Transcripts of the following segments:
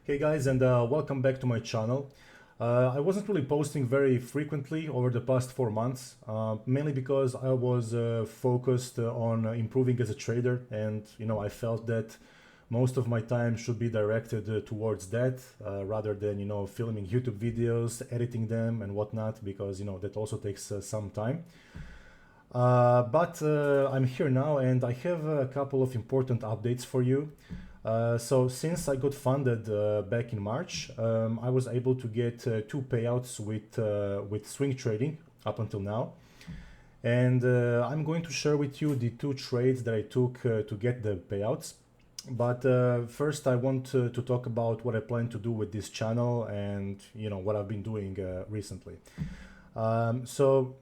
Hey guys, and welcome back to my channel. I wasn't really posting very frequently over the past 4 months, mainly because I was focused on improving as a trader, and I felt that most of my time should be directed towards that rather than filming YouTube videos, editing them, and whatnot, because that also takes some time. But I'm here now, and I have a couple of important updates for you. So since I got funded back in March, I was able to get two payouts with swing trading up until now, and I'm going to share with you the two trades that I took to get the payouts. But first, I want to talk about what I plan to do with this channel and what I've been doing recently. So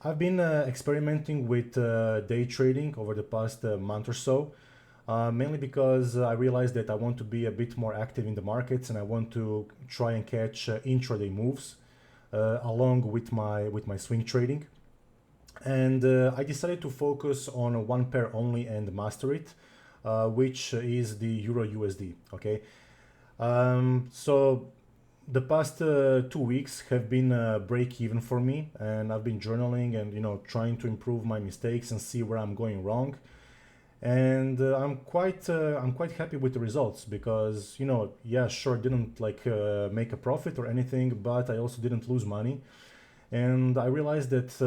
I've been experimenting with day trading over the past month or so. Mainly because I realized that I want to be a bit more active in the markets and I want to try and catch intraday moves along with my swing trading. And I decided to focus on one pair only and master it, which is the Euro USD. Okay, so the past 2 weeks have been break even for me, and I've been journaling and trying to improve my mistakes and see where I'm going wrong. And I'm quite happy with the results because yeah, sure, didn't like make a profit or anything, but I also didn't lose money. And I realized that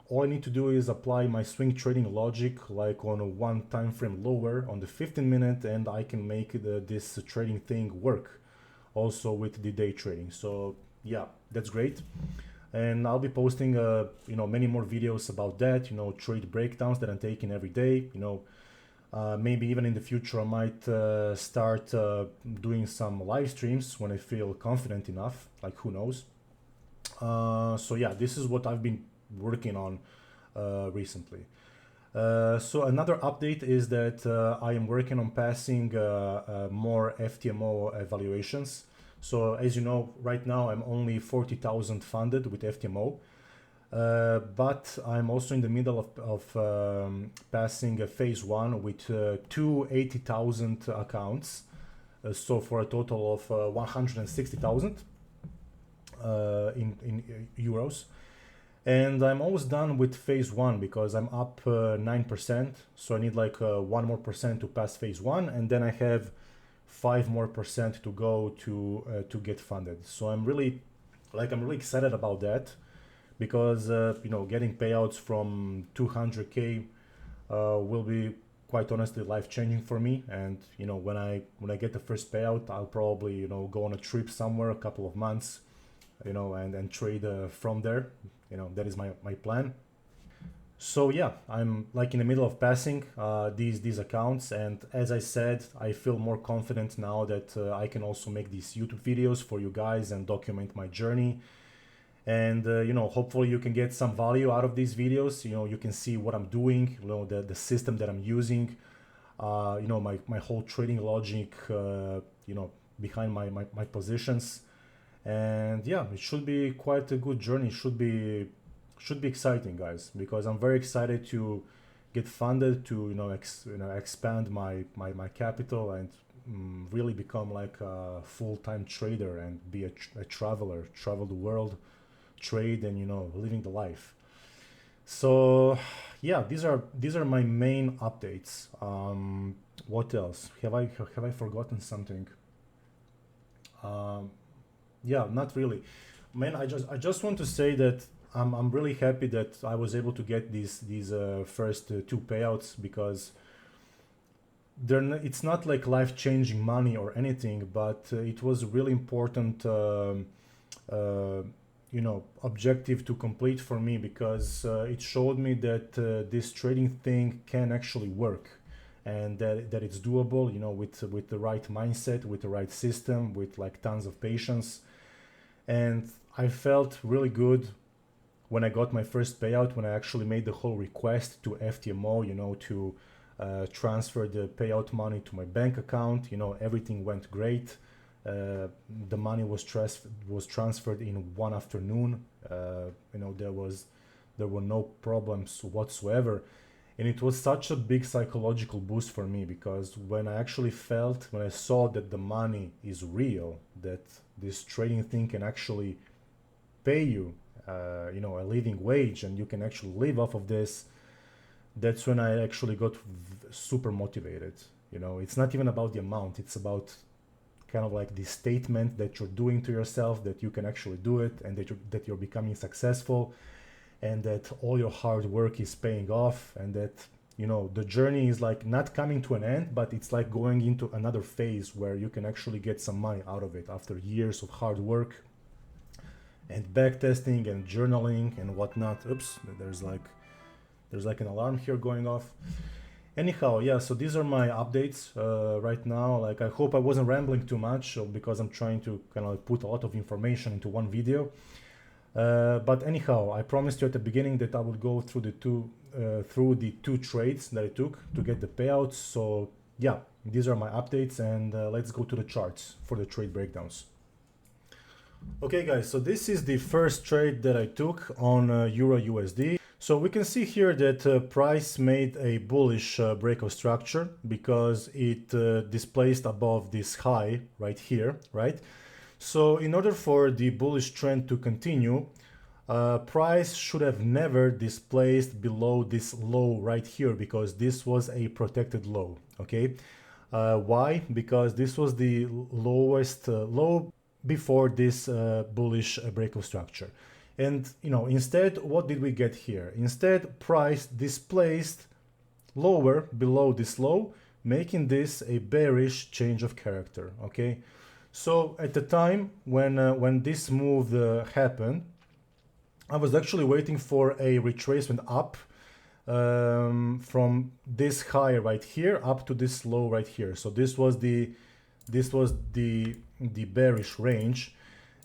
all I need to do is apply my swing trading logic like on a one time frame lower on the 15 minute, and I can make this trading thing work also with the day trading. So yeah, that's great. And I'll be posting many more videos about that, trade breakdowns that I'm taking every day. Maybe even in the future I might start doing some live streams when I feel confident enough, like who knows. So yeah, this is what I've been working on recently. So another update is that I am working on passing more FTMO evaluations. So as you know, right now I'm only 40,000 funded with FTMO, but I'm also in the middle of passing a phase one with two 80,000 accounts. So for a total of 160,000 in euros. And I'm almost done with phase one because I'm up 9%. So I need like 1 more% to pass phase one, and then I have 5 more% to go to get funded. So I'm really excited about that because getting payouts from 200k will be quite honestly life changing for me. And when I get the first payout, I'll probably go on a trip somewhere a couple of months, and trade from there. That is my plan. So yeah, I'm like in the middle of passing these accounts, and as I said, I feel more confident now that I can also make these YouTube videos for you guys and document my journey. And hopefully you can get some value out of these videos. You can see what I'm doing, the system that I'm using, my whole trading logic, behind my positions. And yeah, it should be quite a good journey. Should be exciting, guys, because I'm very excited to get funded to expand my capital and really become like a full-time trader and be a traveler, travel the world, trade, and living the life. So yeah, these are my main updates. What else have I forgotten something? um, yeah, not really, man. I just want to say that I'm really happy that I was able to get these first two payouts because it's not like life changing money or anything, but it was really important uh, objective to complete for me because it showed me that this trading thing can actually work, and that it's doable, with the right mindset, with the right system, with like tons of patience. And I felt really good when I got my first payout, when I actually made the whole request to FTMO, to transfer the payout money to my bank account. Everything went great. The money was transferred in one afternoon. There were no problems whatsoever. And it was such a big psychological boost for me, because when I saw that the money is real, that this trading thing can actually pay you, a living wage, and you can actually live off of this, that's when I actually got super motivated. It's not even about the amount, it's about kind of like the statement that you're doing to yourself that you can actually do it, and that you're becoming successful, and that all your hard work is paying off, and that the journey is like not coming to an end, but it's like going into another phase where you can actually get some money out of it after years of hard work and backtesting and journaling and whatnot. Oops, there's like an alarm here going off. Anyhow, yeah, so these are my updates right now. Like, I hope I wasn't rambling too much, because I'm trying to kind of put a lot of information into one video. But anyhow, I promised you at the beginning that I would go through the two trades that I took to get the payouts. So yeah, these are my updates, and let's go to the charts for the trade breakdowns. Okay guys, so this is the first trade that I took on EURUSD. So we can see here that price made a bullish breakout structure, because it displaced above this high right here, right? So in order for the bullish trend to continue, price should have never displaced below this low right here, because this was a protected low, okay? Why? Because this was the lowest low before this bullish breakout structure. And instead, what did we get here? Instead, price displaced lower below this low, making this a bearish change of character, okay? So at the time when this move happened, I was actually waiting for a retracement up from this high right here up to this low right here. So this was the bearish range,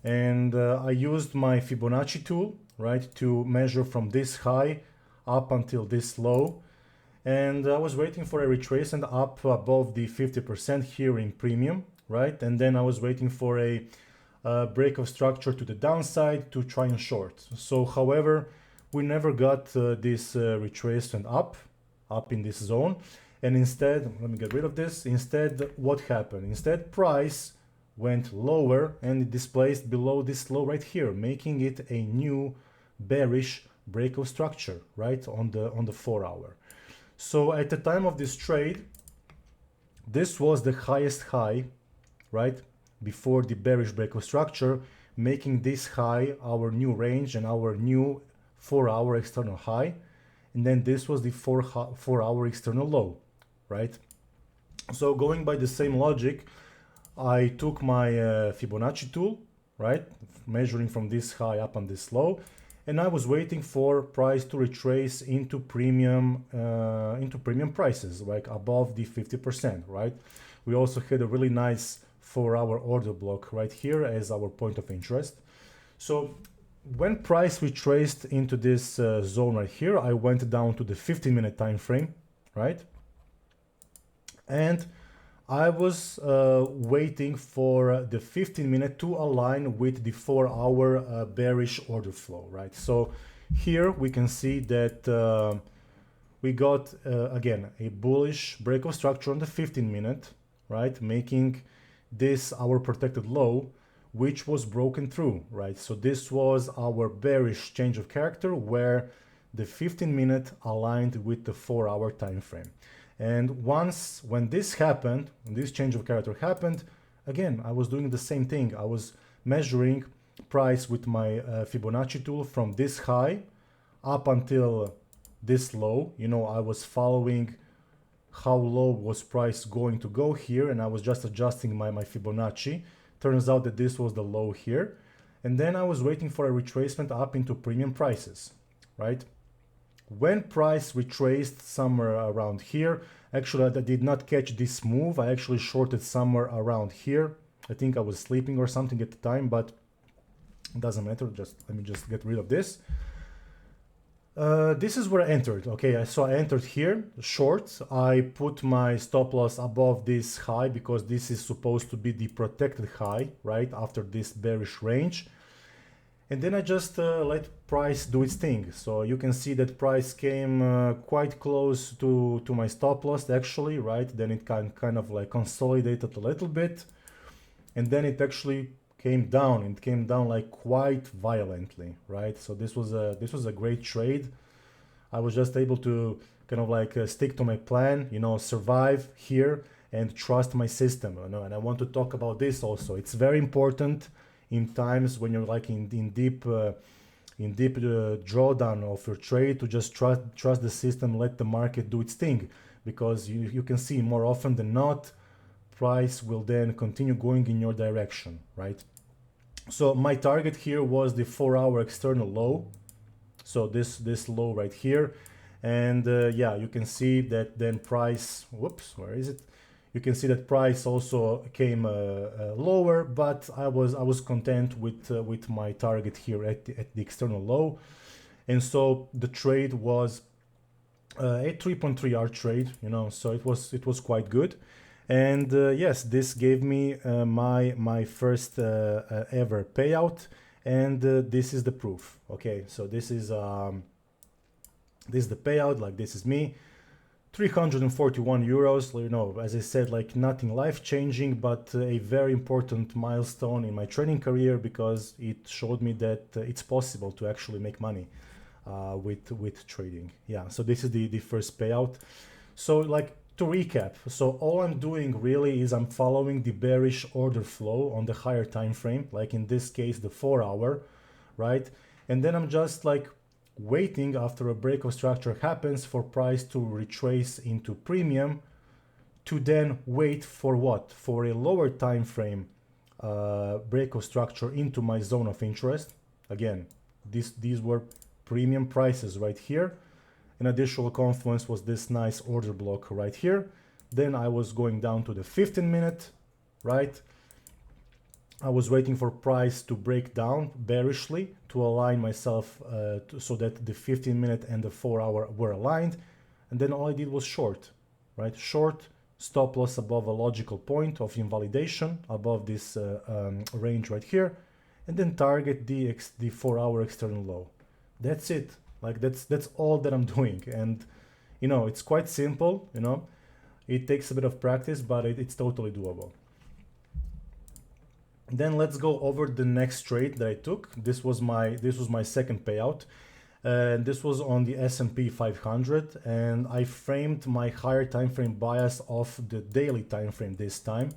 and I used my Fibonacci tool, right, to measure from this high up until this low, and I was waiting for a retracement up above the 50% here in premium, right, and then I was waiting for a break of structure to the downside to try and short. So however, we never got this retracement up in this zone, and instead, let me get rid of this. Instead, what happened? Instead, price went lower and it displaced below this low right here, making it a new bearish breakout structure, right, on the 4 hour. So at the time of this trade, this was the highest high, right, before the bearish breakout structure, making this high our new range and our new 4 hour external high, and then this was the 4 hour external low, right? So going by the same logic, I took my Fibonacci tool, right, measuring from this high up on this low, and I was waiting for price to retrace into premium prices, like above the 50%, right? We also had a really nice 4 hour order block right here as our point of interest. So when price retraced into this zone right here, I went down to the 15-minute time frame, right? And I was waiting for the 15-minute to align with the 4 hour bearish order flow, right? So here we can see that we got again a bullish breakout structure on the 15-minute, right, making this our protected low, which was broken through, right? So this was our bearish change of character where the 15-minute aligned with the 4 hour time frame. And when this happened, when this change of character happened, again, I was doing the same thing. I was measuring price with my Fibonacci tool from this high up until this low. I was following how low was price going to go here, and I was just adjusting my Fibonacci. Turns out that this was the low here. And then I was waiting for a retracement up into premium prices, right? When price retraced somewhere around here, actually I did not catch this move. I actually shorted somewhere around here. I think I was sleeping or something at the time, but it doesn't matter. Let me just get rid of this. This is where I entered. Okay, so I entered here short. I put my stop loss above this high because this is supposed to be the protected high, right, after this bearish range. And then I just let price do its thing. So you can see that price came quite close to my stop loss actually, right? Then it kind of like consolidated a little bit, and then it actually came down. It came down like quite violently, right? So this was a great trade. I was just able to kind of like stick to my plan, you know, survive here and trust my system, you know. And I want to talk about this also. It's very important in times when you're like in deep drawdown of your trade to just trust the system, let the market do its thing, because you can see more often than not price will then continue going in your direction, right? So my target here was the 4-hour external low, so this low right here. And yeah, you can see that then price, whoops, where is it? You can see that price also came lower, but I was content with my target here at the external low. And so the trade was a 3.3 hour trade, you know, so it was quite good. And yes, this gave me my first ever payout, and this is the proof. Okay, so this is the payout. Like, this is me, 341 euros. You know, as I said, like nothing life-changing, but a very important milestone in my trading career, because it showed me that it's possible to actually make money with trading. Yeah, so this is the first payout. So like, to recap, so all I'm doing really is I'm following the bearish order flow on the higher time frame, like in this case the 4-hour, right? And then I'm just like waiting after a break of structure happens for price to retrace into premium, to then wait for what? For a lower time frame break of structure into my zone of interest. Again, these were premium prices right here. An additional confluence was this nice order block right here. Then I was going down to the 15-minute, right? I was waiting for price to break down bearishly to align myself so that the 15-minute and the 4-hour were aligned. And then all I did was short, right? Short, stop loss above a logical point of invalidation, above this range right here, and then target the 4-hour external low. That's it. Like, that's all that I'm doing. And you know, it's quite simple, you know. It takes a bit of practice, but it's totally doable. Then let's go over the next trade that I took. This was my second payout. This was on the S&P 500, and I framed my higher time frame bias off the daily time frame this time.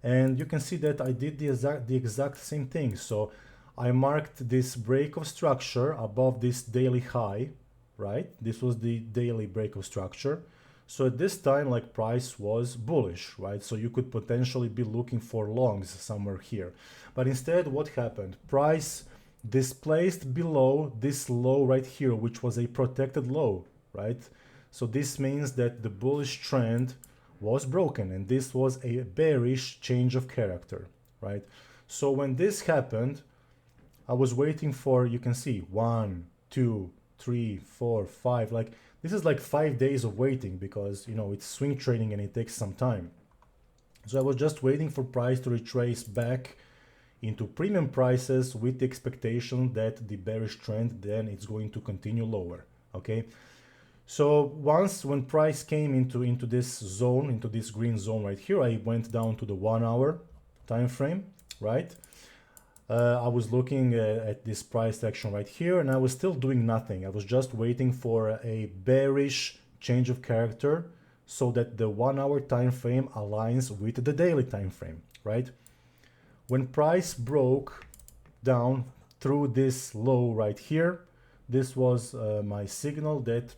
And you can see that I did the exact same thing. So I marked this break of structure above this daily high, right? This was the daily break of structure. So at this time, like, price was bullish, right? So you could potentially be looking for longs somewhere here. But instead, what happened? Price displaced below this low right here, which was a protected low, right? So this means that the bullish trend was broken, and this was a bearish change of character, right? So when this happened, I was waiting for, you can see, 1, 2, 3, 4, 5, like, this is like 5 days of waiting, because, you know, it's swing trading and it takes some time. So I was just waiting for price to retrace back into premium prices with the expectation that the bearish trend then it's going to continue lower, okay? So when price came into this zone, into this green zone right here, I went down to the 1-hour time frame, right? I was looking at this price action right here, and I was still doing nothing. I was just waiting for a bearish change of character so that the 1-hour time frame aligns with the daily time frame, right? When price broke down through this low right here, this was my signal that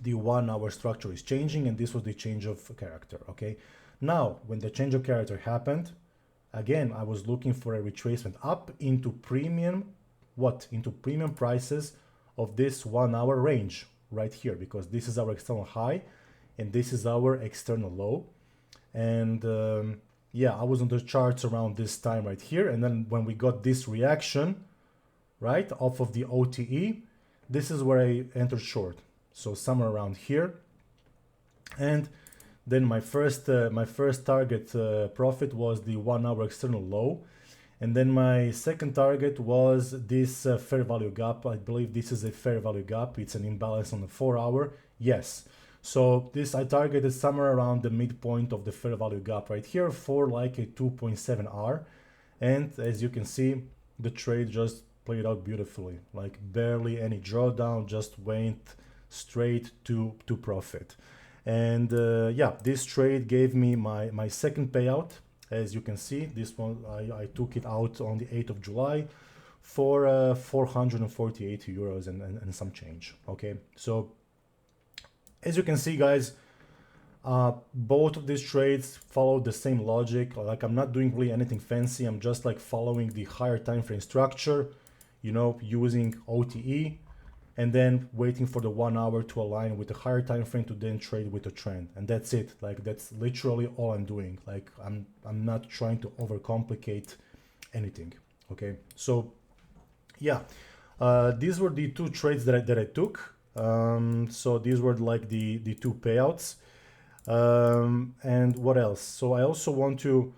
the 1-hour structure is changing, and this was the change of character, okay? Now, when the change of character happened, again, I was looking for a retracement up into premium, into premium prices of this 1-hour range right here, because this is our external high and this is our external low. And yeah, I was on the charts around this time right here. And then when we got this reaction, right, off of the OTE, this is where I entered short. So somewhere around here. And then my first target profit was the 1-hour external low, And then my second target was this fair value gap. I believe this is a fair value gap. It's an imbalance on the 4-hour. Yes. So this I targeted somewhere around the midpoint of the fair value gap right here for like a 2.7R. And as you can see, the trade just played out beautifully, like barely any drawdown, just went straight to profit. And yeah, this trade gave me my second payout. As you can see, this one I took it out on the 8th of July for 448 euros and some change. Okay, so as you can see, guys, both of these trades follow the same logic. Like, I'm not doing really anything fancy. I'm just like following the higher time frame structure, you know, using OTE, and then waiting for the 1 hour to align with the higher time frame to then trade with the trend. And that's it. Like, that's literally all I'm doing. Like, I'm not trying to overcomplicate anything. Okay, so yeah, these were the two trades that I took. So these were like the two payouts. And what else? So I also want to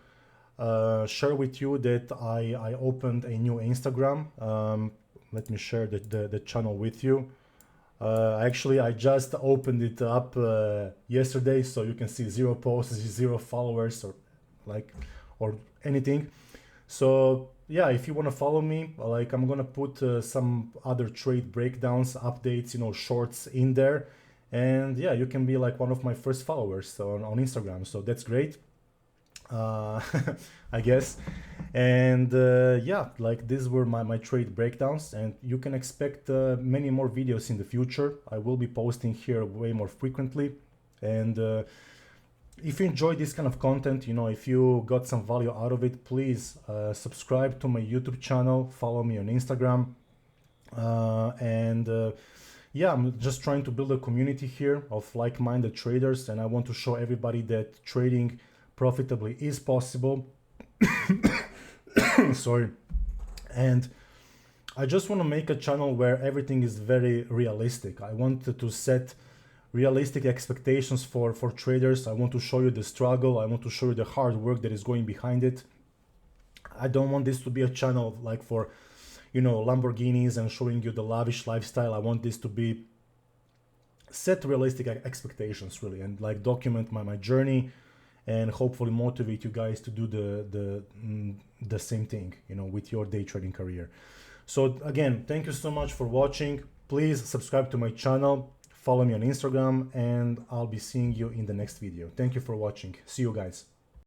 share with you that I opened a new Instagram. Let me share the channel with you. Actually, I just opened it up yesterday, so you can see 0 posts, 0 followers, or anything. So yeah, if you want to follow me, like, I'm gonna put some other trade breakdowns, updates, you know, shorts in there, and yeah, you can be like one of my first followers on Instagram. So that's great. I guess. And yeah, like, these were my trade breakdowns, and you can expect many more videos in the future. I will be posting here way more frequently. And if you enjoy this kind of content, you know, if you got some value out of it, please subscribe to my YouTube channel, follow me on Instagram. Yeah, I'm just trying to build a community here of like-minded traders, and I want to show everybody that trading profitably is possible. Sorry. And I just want to make a channel where everything is very realistic. I want to set realistic expectations for traders. I want to show you the struggle. I want to show you the hard work that is going behind it. I don't want this to be a channel like for, you know, Lamborghinis and showing you the lavish lifestyle. I want this to be set realistic expectations, really, and like document my journey, and hopefully motivate you guys to do the same thing, you know, with your day trading career. So again, thank you so much for watching. Please subscribe to my channel, follow me on Instagram, and I'll be seeing you in the next video. Thank you for watching. See you guys.